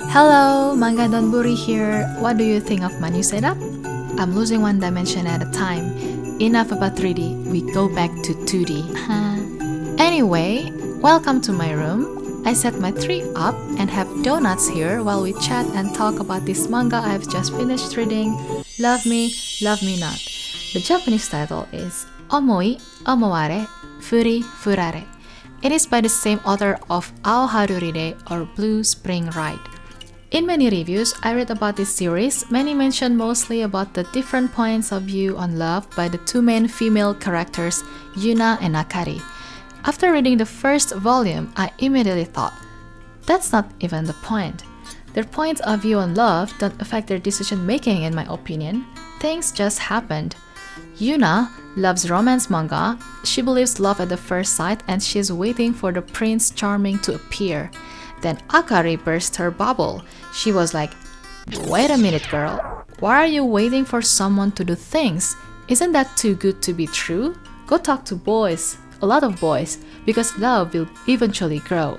Hello, Manga Donburi here. What do you think of my new setup? I'm losing one dimension at a time. Enough about 3D, we go back to 2D. Anyway, welcome to my room. I set my tree up and have donuts here while we chat and talk about this manga I've just finished reading, Love Me, Love Me Not. The Japanese title is Omoi Omoware Furi Furare. It is by the same author of Ao Haruride or Blue Spring Ride. In many reviews I read about this series, many mention mostly about the different points of view on love by the two main female characters, Yuna and Akari. After reading the first volume, I immediately thought, that's not even the point. Their points of view on love don't affect their decision making in my opinion. Things just happened. Yuna loves romance manga, she believes love at the first sight and she's waiting for the Prince Charming to appear. Then Akari burst her bubble. She was like, wait a minute girl, why are you waiting for someone to do things? Isn't that too good to be true? Go talk to boys, a lot of boys, because love will eventually grow.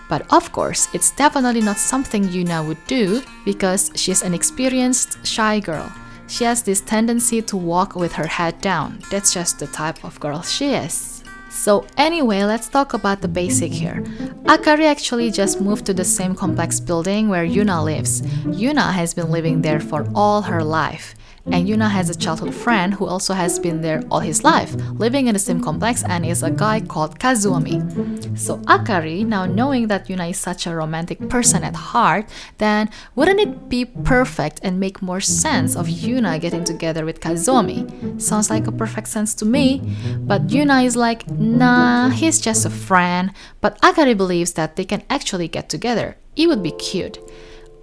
But of course, it's definitely not something Yuna would do because she's an experienced, shy girl. She has this tendency to walk with her head down. That's just the type of girl she is. So anyway, let's talk about the basic here. Akari actually just moved to the same complex building where Yuna lives. Yuna has been living there for all her life. And Yuna has a childhood friend who also has been there all his life, living in the same complex and is a guy called Kazuomi. So Akari, now knowing that Yuna is such a romantic person at heart, then wouldn't it be perfect and make more sense of Yuna getting together with Kazuomi? Sounds like a perfect sense to me. But Yuna is like, nah, he's just a friend. But Akari believes that they can actually get together. It would be cute.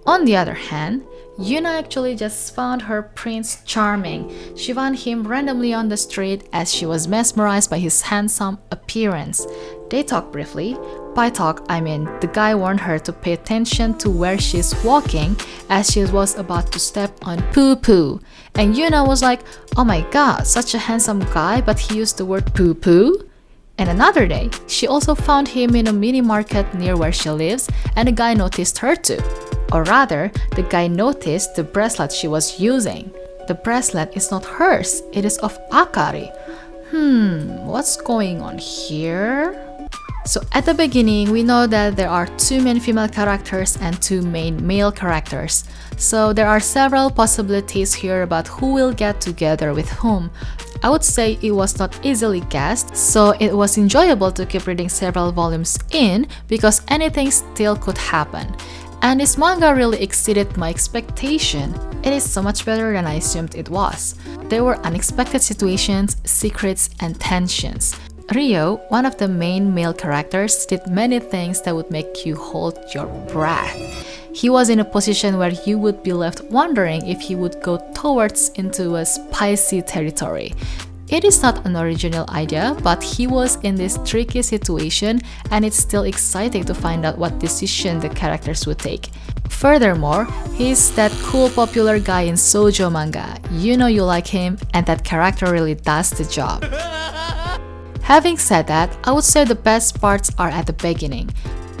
On the other hand, Yuna actually just found her Prince Charming. She found him randomly on the street as she was mesmerized by his handsome appearance. They talked briefly. By talk, I mean the guy warned her to pay attention to where she's walking as she was about to step on poo-poo. And Yuna was like, oh my god, such a handsome guy, but he used the word poo-poo? And another day, she also found him in a mini market near where she lives and the guy noticed her too. Or rather, the guy noticed the bracelet she was using. The bracelet is not hers, it is of Akari. What's going on here? So at the beginning, we know that there are two main female characters and two main male characters. So there are several possibilities here about who will get together with whom. I would say it was not easily guessed, so it was enjoyable to keep reading several volumes in because anything still could happen. And this manga really exceeded my expectation. It is so much better than I assumed it was. There were unexpected situations, secrets, and tensions. Ryo, one of the main male characters, did many things that would make you hold your breath. He was in a position where you would be left wondering if he would go towards into a spicy territory. It is not an original idea, but he was in this tricky situation and it's still exciting to find out what decision the characters would take. Furthermore, he's that cool popular guy in Shoujo manga. You know you like him and that character really does the job. Having said that, I would say the best parts are at the beginning.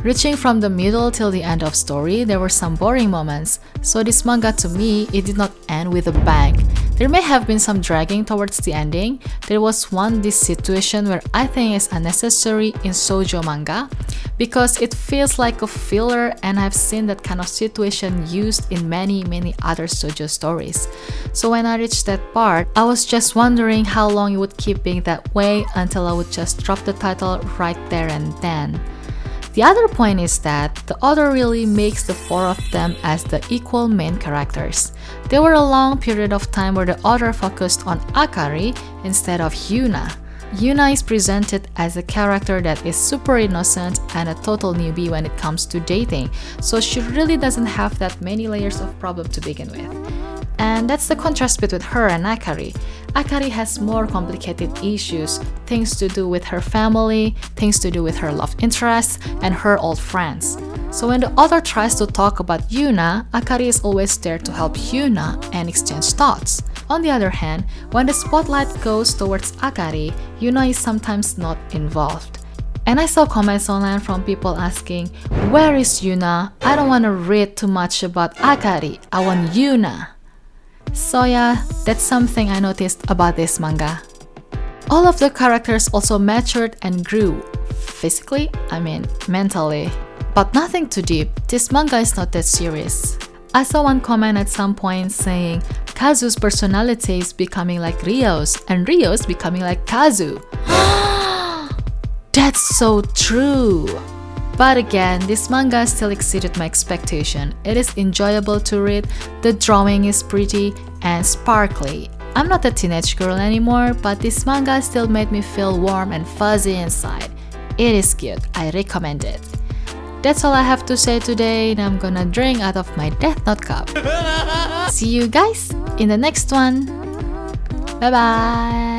Reaching from the middle till the end of story, there were some boring moments, so this manga to me, it did not end with a bang. There may have been some dragging towards the ending. There was this situation where I think is unnecessary in shoujo manga because it feels like a filler and I've seen that kind of situation used in many other shoujo stories. So when I reached that part, I was just wondering how long it would keep being that way until I would just drop the title right there and then. The other point is that the author really makes the four of them as the equal main characters. There were a long period of time where the author focused on Akari instead of Yuna. Yuna is presented as a character that is super innocent and a total newbie when it comes to dating, so she really doesn't have that many layers of problem to begin with. And that's the contrast between her and Akari. Akari has more complicated issues, things to do with her family, things to do with her love interests, and her old friends. So when the author tries to talk about Yuna, Akari is always there to help Yuna and exchange thoughts. On the other hand, when the spotlight goes towards Akari, Yuna is sometimes not involved. And I saw comments online from people asking, "Where is Yuna? I don't want to read too much about Akari. I want Yuna." So yeah, that's something I noticed about this manga. All of the characters also matured and grew. Physically, I mean mentally. But nothing too deep. This manga is not that serious. I saw one comment at some point saying, Kazu's personality is becoming like Ryo's, and Ryo's becoming like Kazu. That's so true! But again, this manga still exceeded my expectation. It is enjoyable to read, the drawing is pretty and sparkly. I'm not a teenage girl anymore, but this manga still made me feel warm and fuzzy inside. It is cute, I recommend it. That's all I have to say today, and I'm gonna drink out of my Death Note cup. See you guys in the next one. Bye bye!